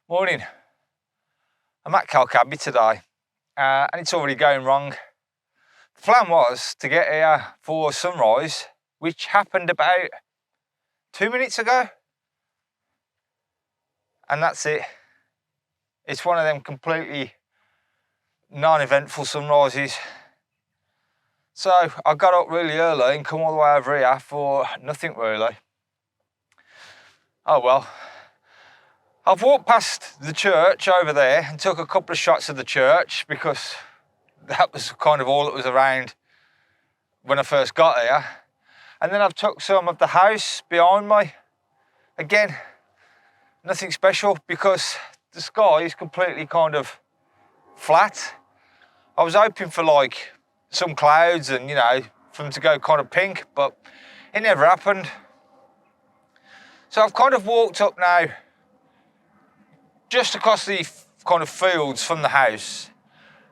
Morning. I'm at Calke Abbey today, and it's already going wrong. The plan was to get here for sunrise, which happened about 2 minutes ago, and that's it. It's one of them completely non-eventful sunrises. So I got up really early and come all the way over here for nothing really. Oh well. I've walked past the church over there and took a couple of shots of the church because that was kind of all that was around when I first got here. And then I've took some of the house behind me. Again, nothing special because the sky is completely kind of flat. I was hoping for like some clouds and, for them to go kind of pink, but it never happened. So I've kind of walked up now just across the kind of fields from the house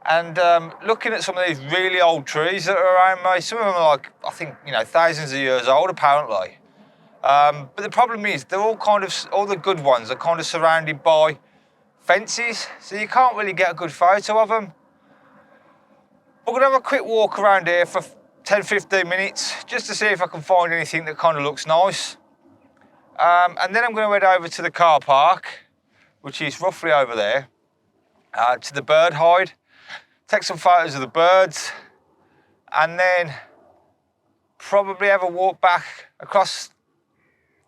and looking at some of these really old trees that are around me. Some of them are like, I think, thousands of years old apparently. But the problem is they're all the good ones are kind of surrounded by fences, so you can't really get a good photo of them. We're gonna have a quick walk around here for 10-15 minutes just to see if I can find anything that kind of looks nice. And then I'm gonna head over to the car park, which is roughly over there, to the bird hide, take some photos of the birds, and then probably have a walk back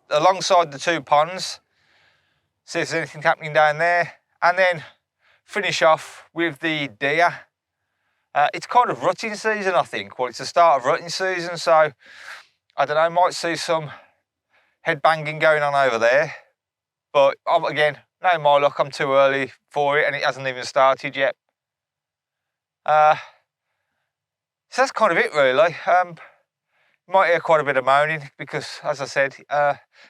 alongside the two ponds, see if there's anything happening down there, and then finish off with the deer. It's kind of rutting season, I think. Well, it's the start of rutting season, so I don't know, might see some head banging going on over there. But again, no my luck, I'm too early for it and it hasn't even started yet. So that's kind of it really. You might hear quite a bit of moaning because, as I said,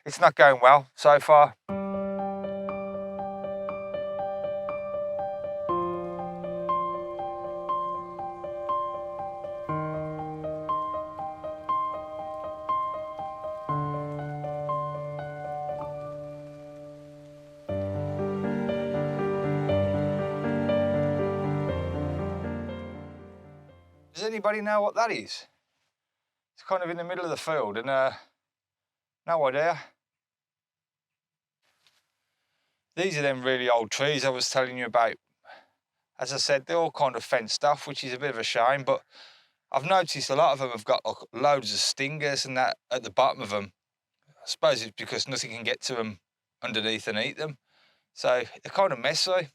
it's not going well so far. Does anybody know what that is? It's kind of in the middle of the field and no idea. These are them really old trees I was telling you about. As I said, they're all kind of fenced off, which is a bit of a shame, but I've noticed a lot of them have got like loads of stingers and that at the bottom of them. I suppose it's because nothing can get to them underneath and eat them. So they're kind of messy.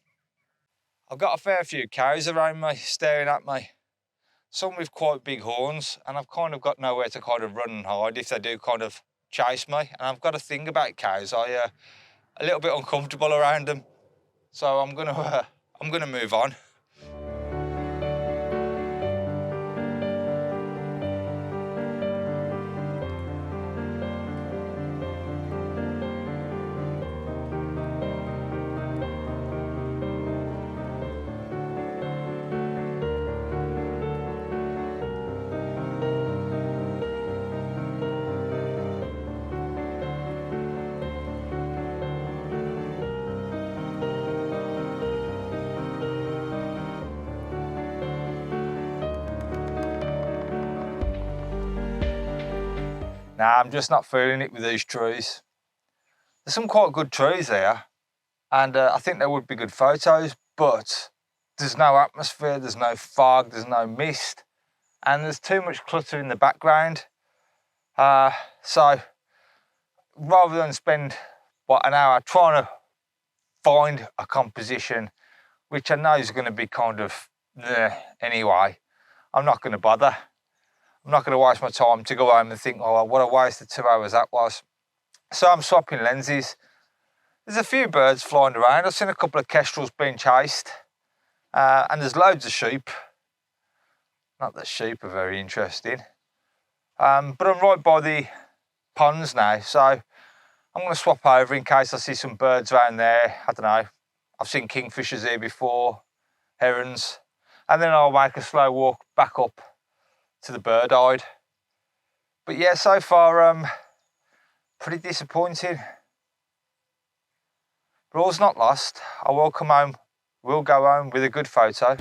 I've got a fair few cows around me, staring at me. Some with quite big horns, and I've kind of got nowhere to kind of run and hide if they do kind of chase me. And I've got a thing about cows, a little bit uncomfortable around them. So I'm gonna move on. Nah, I'm just not feeling it with these trees. There's some quite good trees there, and I think they would be good photos, but there's no atmosphere, there's no fog, there's no mist, and there's too much clutter in the background. So rather than spend, an hour trying to find a composition, which I know is going to be kind of anyway, I'm not going to bother. I'm not going to waste my time to go home and think, oh, what a waste of 2 hours that was. So I'm swapping lenses. There's a few birds flying around. I've seen a couple of kestrels being chased. And there's loads of sheep. Not that sheep are very interesting. But I'm right by the ponds now, so I'm going to swap over in case I see some birds around there. I don't know. I've seen kingfishers here before, herons. And then I'll make a slow walk back up to the bird hide. But yeah, so far pretty disappointing. But all's not lost. I will come home, we'll go home with a good photo.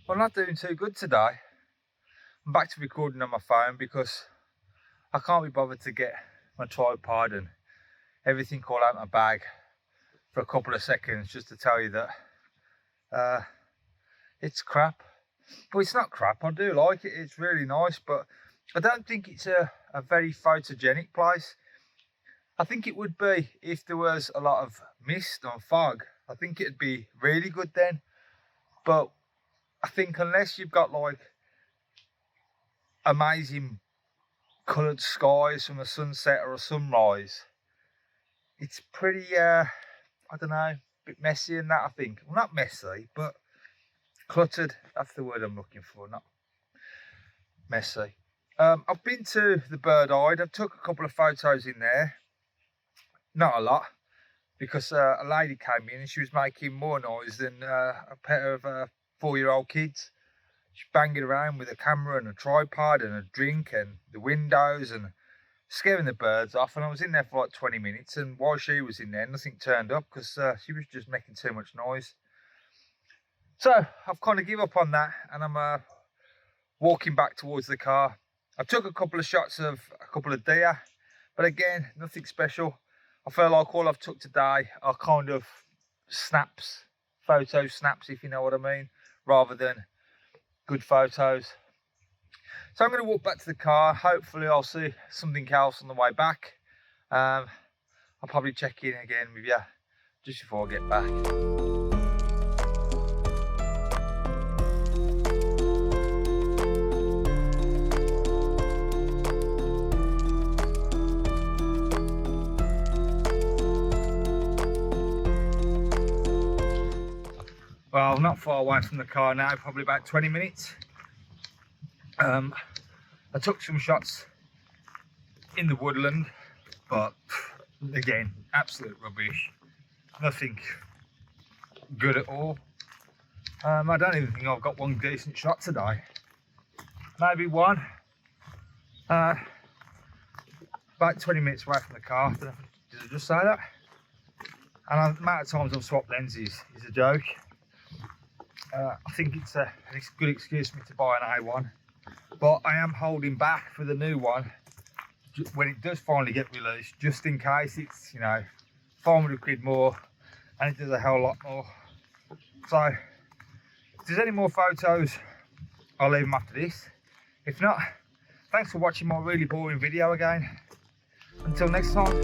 Well, I'm not doing too good today. I'm back to recording on my phone because I can't be bothered to get my tripod and everything all out my bag for a couple of seconds just to tell you that it's crap. But it's not crap, I do like it, it's really nice, but I don't think it's a very photogenic place. I think it would be if there was a lot of mist and fog. I think it'd be really good then, but I think unless you've got like amazing coloured skies from a sunset or a sunrise, it's pretty, I don't know, a bit messy and that, I think. Well, not messy, but cluttered. That's the word I'm looking for, not messy. I've been to the Bird Eye. I took a couple of photos in there. Not a lot, because a lady came in and she was making more noise than a pair of 4-year-old kids. She's banging around with a camera and a tripod and a drink and the windows and scaring the birds off. And I was in there for like 20 minutes, and while she was in there, nothing turned up because she was just making too much noise. So I've kind of given up on that, and I'm walking back towards the car. I took a couple of shots of a couple of deer, but again, nothing special. I feel like all I've took today are kind of snaps, photo snaps, if you know what I mean, rather than good photos. So I'm going to walk back to the car. Hopefully I'll see something else on the way back. I'll probably check in again with you just before I get back. Well, not far away from the car now, probably about 20 minutes. I took some shots in the woodland, but again, absolute rubbish. Nothing good at all. I don't even think I've got one decent shot today. Maybe one. About 20 minutes away from the car. Did I just say that? And the amount of times I've swapped lenses is a joke. I think it's a good excuse for me to buy an A1, but I am holding back for the new one when it does finally get released, just in case it's, you know, 500 quid more and it does a hell lot more. So if there's any more photos, I'll leave them after this. If not, thanks for watching my really boring video again. Until next time.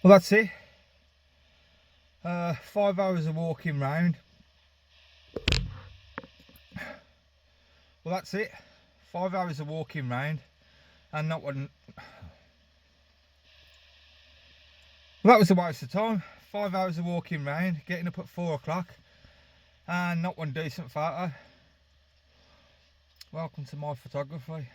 Well, that's it. 5 hours of walking round. Well, that's it. 5 hours of walking round, and not one. Well, that was a waste of time. 5 hours of walking round, getting up at 4 o'clock, and not one decent photo. Welcome to my photography.